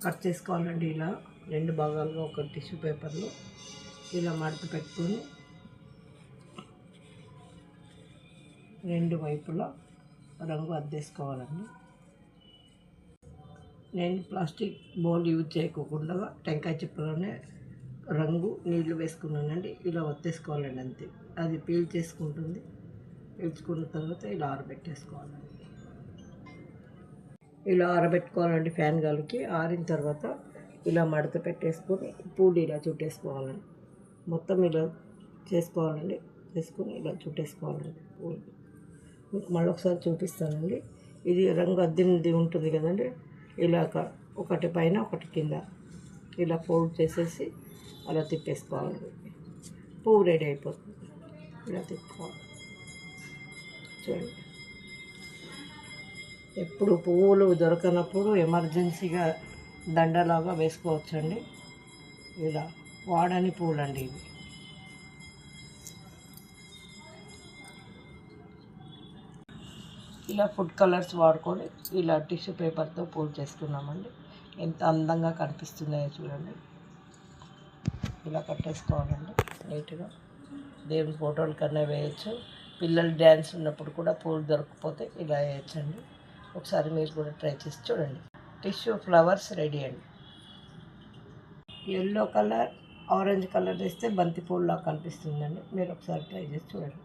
Cut చేసుకోవాలండి. ఇలా 2 భాగాలుగా ఒక టిష్యూ పేపర్లో ఇలా మడత పెట్టుకొని 2 వైపులా రంగు అద్దేసుకోవాలండి. నేను ప్లాస్టిక్ బౌల్ యూజ్ చేయకుండా టెంకాయ చిప్పలోనే రంగు నీళ్లు వేసుకున్నానండి. ఇలా ఒత్తేసుకోవాలండి అంతే. అది పీల్ చేసుకుంటుంది. పీల్చుకున్న తర్వాత ఇలా ఆరబెట్టేసుకోవాలండి. ఇలా ఆరబెట్టుకోవాలండి ఫ్యాన్ గాలికి. ఆరిన తర్వాత ఇలా మడత పెట్టేసుకొని పూలు ఇలా చుట్టేసుకోవాలండి. మొత్తం ఇలా చేసుకోవాలండి. చేసుకొని ఇలా చుట్టేసుకోవాలండి పూలు. మీకు మళ్ళీ ఒకసారి చూపిస్తానండి. ఇది రంగు అద్దినది ఉంటుంది కదండి, ఇలాగ ఒకటి పైన ఒకటి కింద ఇలా ఫోల్డ్ చేసేసి అలా తిప్పేసుకోవాలండి. పువ్వు రెడీ అయిపోతుంది. ఇలా తిప్పుకోవాలి. చూడండి, ఎప్పుడు పువ్వులు దొరకనప్పుడు ఎమర్జెన్సీగా దండలాగా వేసుకోవచ్చండి. ఇలా వాడని పూలండి ఇవి. ఇలా ఫుడ్ కలర్స్ వాడుకొని ఇలా టిష్యూ పేపర్తో పూలు చేసుకున్నామండి. ఎంత అందంగా కనిపిస్తున్నాయో చూడండి. ఇలా కట్టేసుకోవాలండి నీట్గా. దేవుని ఫోటోల కన్నా వేయచ్చు. పిల్లలు డ్యాన్స్ ఉన్నప్పుడు కూడా పూలు దొరకకపోతే ఇలా వేయచ్చండి. ఒకసారి మీరు కూడా ట్రై చేసి చూడండి. టిష్యూ ఫ్లవర్స్ రెడీ అండి. ఎల్లో కలర్, ఆరెంజ్ కలర్ వేస్తే బంతి పూల్లా కనిపిస్తుందండి. మీరు ఒకసారి ట్రై చేసి చూడండి.